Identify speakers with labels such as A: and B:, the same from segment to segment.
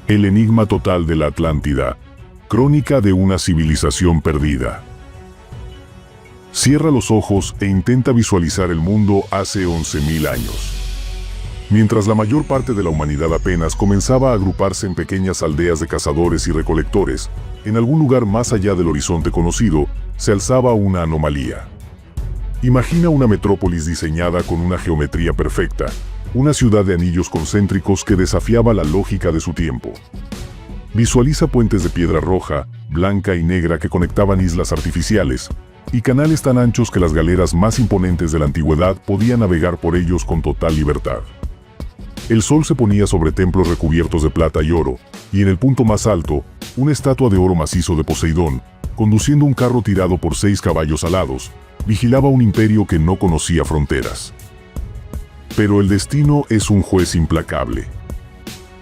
A: El enigma total de la Atlántida, crónica de una civilización perdida. Cierra los ojos e intenta visualizar el mundo hace 11.000 años. Mientras la mayor parte de la humanidad apenas comenzaba a agruparse en pequeñas aldeas de cazadores y recolectores, en algún lugar más allá del horizonte conocido, se alzaba una anomalía. Imagina una metrópolis diseñada con una geometría perfecta, una ciudad de anillos concéntricos que desafiaba la lógica de su tiempo. Visualiza puentes de piedra roja, blanca y negra que conectaban islas artificiales, y canales tan anchos que las galeras más imponentes de la antigüedad podían navegar por ellos con total libertad. El sol se ponía sobre templos recubiertos de plata y oro, y en el punto más alto, una estatua de oro macizo de Poseidón, conduciendo un carro tirado por 6 caballos alados, vigilaba un imperio que no conocía fronteras. Pero el destino es un juez implacable.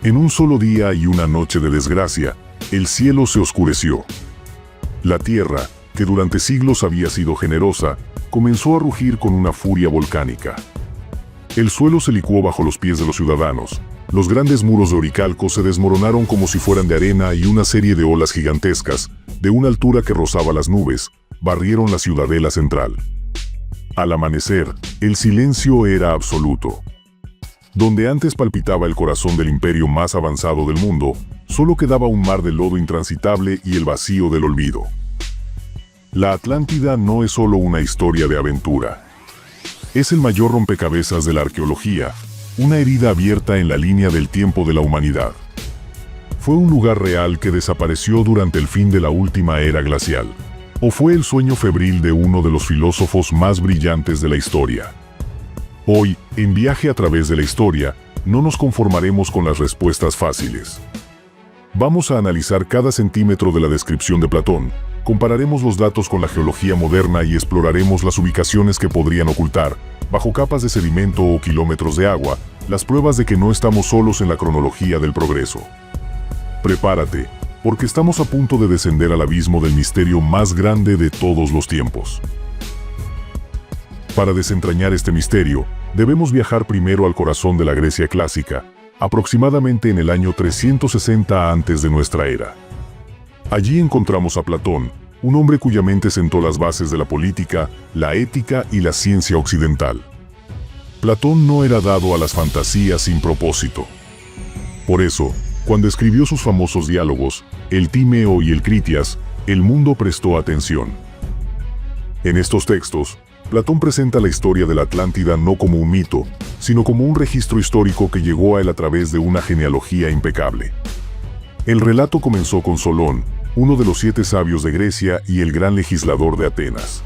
A: En un solo día y una noche de desgracia, el cielo se oscureció. La tierra, que durante siglos había sido generosa, comenzó a rugir con una furia volcánica. El suelo se licuó bajo los pies de los ciudadanos, los grandes muros de oricalco se desmoronaron como si fueran de arena y una serie de olas gigantescas, de una altura que rozaba las nubes, barrieron la ciudadela central. Al amanecer, el silencio era absoluto. Donde antes palpitaba el corazón del imperio más avanzado del mundo, solo quedaba un mar de lodo intransitable y el vacío del olvido. La Atlántida no es solo una historia de aventura. Es el mayor rompecabezas de la arqueología, una herida abierta en la línea del tiempo de la humanidad. ¿Fue un lugar real que desapareció durante el fin de la última era glacial? ¿O fue el sueño febril de uno de los filósofos más brillantes de la historia? Hoy, en Viaje a través de la historia, no nos conformaremos con las respuestas fáciles. Vamos a analizar cada centímetro de la descripción de Platón, compararemos los datos con la geología moderna y exploraremos las ubicaciones que podrían ocultar, bajo capas de sedimento o kilómetros de agua, las pruebas de que no estamos solos en la cronología del progreso. Prepárate, porque estamos a punto de descender al abismo del misterio más grande de todos los tiempos. Para desentrañar este misterio, debemos viajar primero al corazón de la Grecia clásica, aproximadamente en el año 360 antes de nuestra era. Allí encontramos a Platón, un hombre cuya mente sentó las bases de la política, la ética y la ciencia occidental. Platón no era dado a las fantasías sin propósito. Por eso, cuando escribió sus famosos diálogos, el Tímeo y el Critias, el mundo prestó atención. En estos textos, Platón presenta la historia de la Atlántida no como un mito, sino como un registro histórico que llegó a él a través de una genealogía impecable. El relato comenzó con Solón, uno de los 7 sabios de Grecia y el gran legislador de Atenas.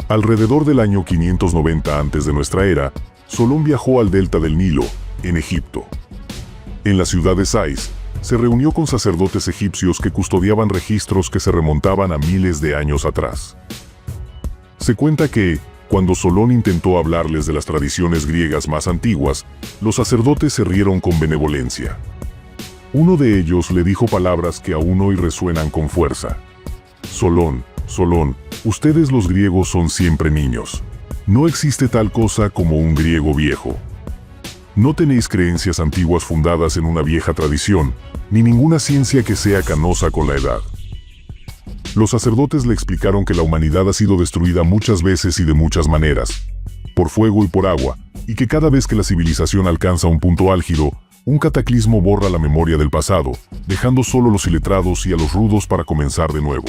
A: Alrededor del año 590 antes de nuestra era, Solón viajó al delta del Nilo, en Egipto. En la ciudad de Sais, se reunió con sacerdotes egipcios que custodiaban registros que se remontaban a miles de años atrás. Se cuenta que, cuando Solón intentó hablarles de las tradiciones griegas más antiguas, los sacerdotes se rieron con benevolencia. Uno de ellos le dijo palabras que aún hoy resuenan con fuerza. Solón, Solón, ustedes los griegos son siempre niños. No existe tal cosa como un griego viejo. No tenéis creencias antiguas fundadas en una vieja tradición, ni ninguna ciencia que sea canosa con la edad. Los sacerdotes le explicaron que la humanidad ha sido destruida muchas veces y de muchas maneras, por fuego y por agua, y que cada vez que la civilización alcanza un punto álgido, un cataclismo borra la memoria del pasado, dejando solo los iletrados y a los rudos para comenzar de nuevo.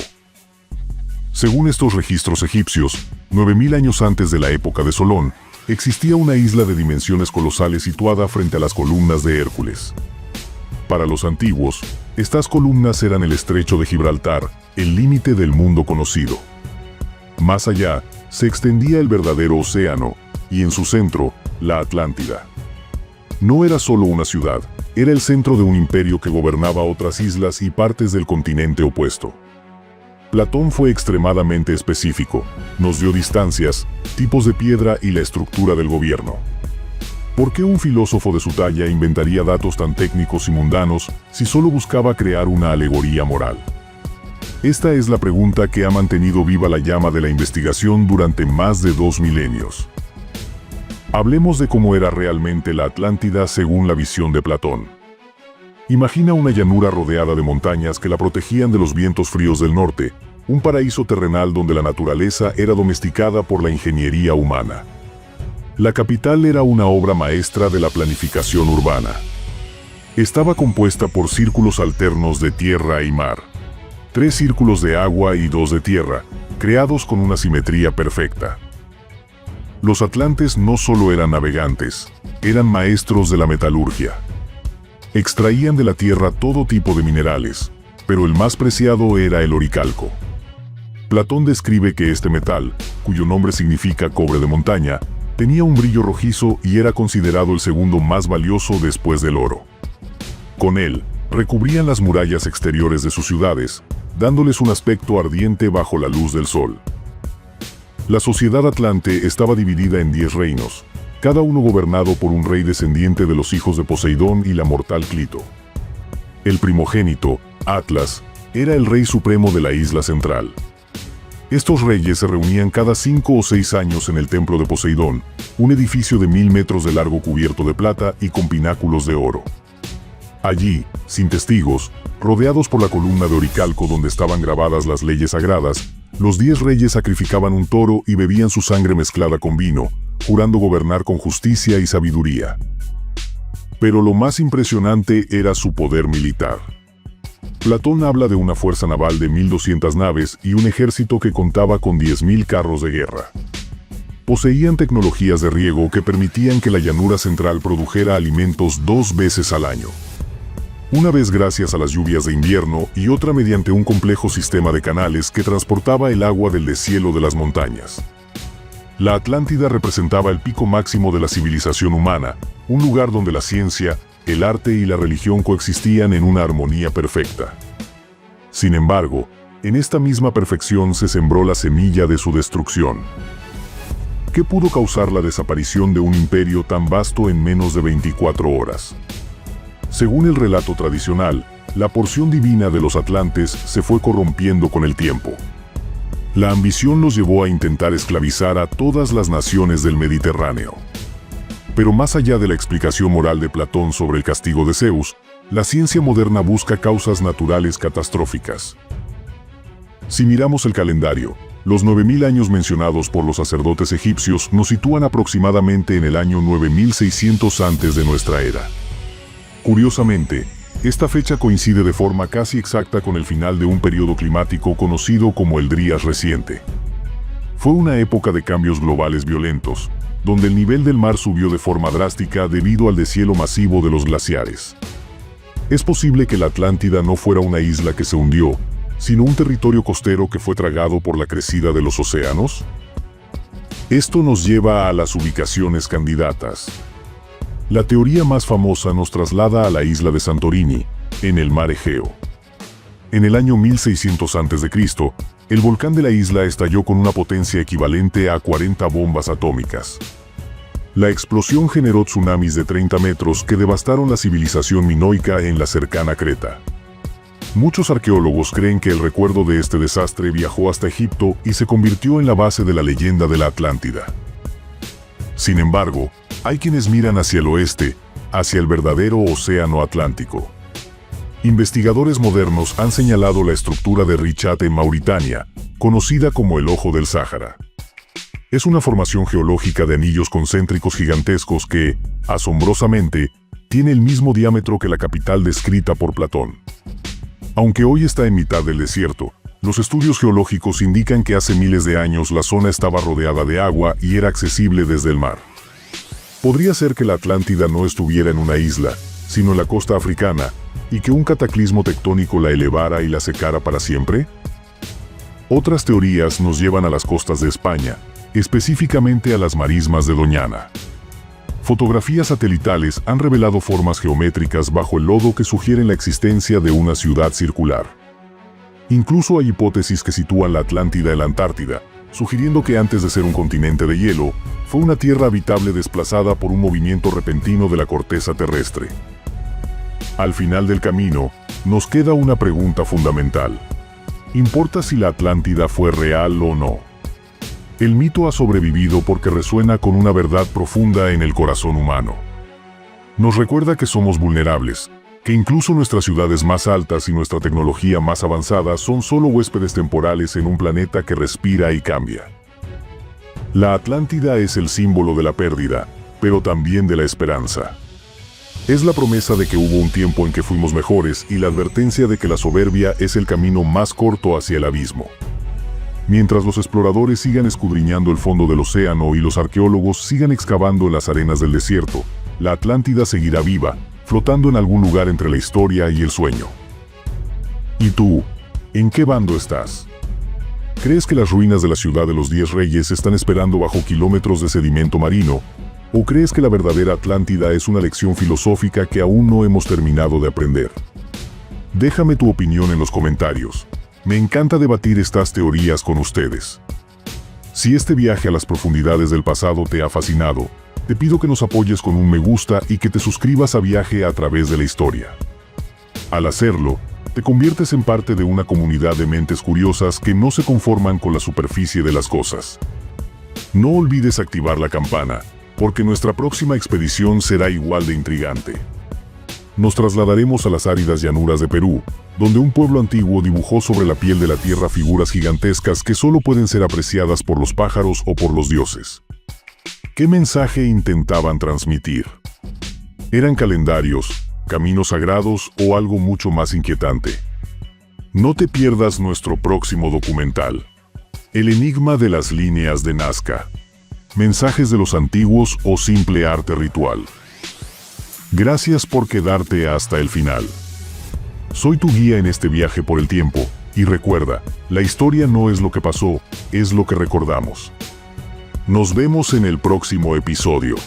A: Según estos registros egipcios, 9000 años antes de la época de Solón, existía una isla de dimensiones colosales situada frente a las columnas de Hércules. Para los antiguos, estas columnas eran el estrecho de Gibraltar, el límite del mundo conocido. Más allá, se extendía el verdadero océano, y en su centro, la Atlántida. No era solo una ciudad, era el centro de un imperio que gobernaba otras islas y partes del continente opuesto. Platón fue extremadamente específico, nos dio distancias, tipos de piedra y la estructura del gobierno. ¿Por qué un filósofo de su talla inventaría datos tan técnicos y mundanos si solo buscaba crear una alegoría moral? Esta es la pregunta que ha mantenido viva la llama de la investigación durante más de 2 milenios. Hablemos de cómo era realmente la Atlántida según la visión de Platón. Imagina una llanura rodeada de montañas que la protegían de los vientos fríos del norte, un paraíso terrenal donde la naturaleza era domesticada por la ingeniería humana. La capital era una obra maestra de la planificación urbana. Estaba compuesta por círculos alternos de tierra y mar. 3 círculos de agua y 2 de tierra, creados con una simetría perfecta. Los atlantes no solo eran navegantes, eran maestros de la metalurgia. Extraían de la tierra todo tipo de minerales, pero el más preciado era el oricalco. Platón describe que este metal, cuyo nombre significa cobre de montaña, tenía un brillo rojizo y era considerado el segundo más valioso después del oro. Con él, recubrían las murallas exteriores de sus ciudades, dándoles un aspecto ardiente bajo la luz del sol. La sociedad atlante estaba dividida en 10 reinos, cada uno gobernado por un rey descendiente de los hijos de Poseidón y la mortal Clito. El primogénito, Atlas, era el rey supremo de la isla central. Estos reyes se reunían cada 5 o 6 años en el templo de Poseidón, un edificio de 1000 metros de largo cubierto de plata y con pináculos de oro. Allí, sin testigos, rodeados por la columna de oricalco donde estaban grabadas las leyes sagradas, los 10 reyes sacrificaban un toro y bebían su sangre mezclada con vino, jurando gobernar con justicia y sabiduría. Pero lo más impresionante era su poder militar. Platón habla de una fuerza naval de 1200 naves y un ejército que contaba con 10.000 carros de guerra. Poseían tecnologías de riego que permitían que la llanura central produjera alimentos 2 veces al año. Una vez gracias a las lluvias de invierno y otra mediante un complejo sistema de canales que transportaba el agua del deshielo de las montañas. La Atlántida representaba el pico máximo de la civilización humana, un lugar donde la ciencia, el arte y la religión coexistían en una armonía perfecta. Sin embargo, en esta misma perfección se sembró la semilla de su destrucción. ¿Qué pudo causar la desaparición de un imperio tan vasto en menos de 24 horas? Según el relato tradicional, la porción divina de los atlantes se fue corrompiendo con el tiempo. La ambición los llevó a intentar esclavizar a todas las naciones del Mediterráneo. Pero más allá de la explicación moral de Platón sobre el castigo de Zeus, la ciencia moderna busca causas naturales catastróficas. Si miramos el calendario, los 9000 años mencionados por los sacerdotes egipcios nos sitúan aproximadamente en el año 9600 antes de nuestra era. Curiosamente, esta fecha coincide de forma casi exacta con el final de un periodo climático conocido como el Drías reciente. Fue una época de cambios globales violentos, donde el nivel del mar subió de forma drástica debido al deshielo masivo de los glaciares. Es posible que la Atlántida no fuera una isla que se hundió, sino un territorio costero que fue tragado por la crecida de los océanos. Esto nos lleva a las ubicaciones candidatas. La teoría más famosa nos traslada a la isla de Santorini, en el mar Egeo. En el año 1600 a.C., el volcán de la isla estalló con una potencia equivalente a 40 bombas atómicas. La explosión generó tsunamis de 30 metros que devastaron la civilización minoica en la cercana Creta. Muchos arqueólogos creen que el recuerdo de este desastre viajó hasta Egipto y se convirtió en la base de la leyenda de la Atlántida. Sin embargo, hay quienes miran hacia el oeste, hacia el verdadero océano Atlántico. Investigadores modernos han señalado la estructura de Richat en Mauritania, conocida como el Ojo del Sáhara. Es una formación geológica de anillos concéntricos gigantescos que, asombrosamente, tiene el mismo diámetro que la capital descrita por Platón. Aunque hoy está en mitad del desierto, los estudios geológicos indican que hace miles de años la zona estaba rodeada de agua y era accesible desde el mar. ¿Podría ser que la Atlántida no estuviera en una isla, sino en la costa africana, y que un cataclismo tectónico la elevara y la secara para siempre? Otras teorías nos llevan a las costas de España, específicamente a las marismas de Doñana. Fotografías satelitales han revelado formas geométricas bajo el lodo que sugieren la existencia de una ciudad circular. Incluso hay hipótesis que sitúan la Atlántida en la Antártida, sugiriendo que antes de ser un continente de hielo, fue una tierra habitable desplazada por un movimiento repentino de la corteza terrestre. Al final del camino, nos queda una pregunta fundamental. ¿Importa si la Atlántida fue real o no? El mito ha sobrevivido porque resuena con una verdad profunda en el corazón humano. Nos recuerda que somos vulnerables, que incluso nuestras ciudades más altas y nuestra tecnología más avanzada son solo huéspedes temporales en un planeta que respira y cambia. La Atlántida es el símbolo de la pérdida, pero también de la esperanza. Es la promesa de que hubo un tiempo en que fuimos mejores y la advertencia de que la soberbia es el camino más corto hacia el abismo. Mientras los exploradores sigan escudriñando el fondo del océano y los arqueólogos sigan excavando en las arenas del desierto, la Atlántida seguirá viva, flotando en algún lugar entre la historia y el sueño. ¿Y tú? ¿En qué bando estás? ¿Crees que las ruinas de la ciudad de los 10 reyes están esperando bajo kilómetros de sedimento marino? ¿O crees que la verdadera Atlántida es una lección filosófica que aún no hemos terminado de aprender? Déjame tu opinión en los comentarios. Me encanta debatir estas teorías con ustedes. Si este viaje a las profundidades del pasado te ha fascinado, te pido que nos apoyes con un me gusta y que te suscribas a Viaje a través de la historia. Al hacerlo, te conviertes en parte de una comunidad de mentes curiosas que no se conforman con la superficie de las cosas. No olvides activar la campana, porque nuestra próxima expedición será igual de intrigante. Nos trasladaremos a las áridas llanuras de Perú, donde un pueblo antiguo dibujó sobre la piel de la tierra figuras gigantescas que solo pueden ser apreciadas por los pájaros o por los dioses. ¿Qué mensaje intentaban transmitir? ¿Eran calendarios, caminos sagrados o algo mucho más inquietante? No te pierdas nuestro próximo documental. El enigma de las líneas de Nazca. Mensajes de los antiguos o simple arte ritual. Gracias por quedarte hasta el final. Soy tu guía en este viaje por el tiempo, y recuerda, la historia no es lo que pasó, es lo que recordamos. Nos vemos en el próximo episodio.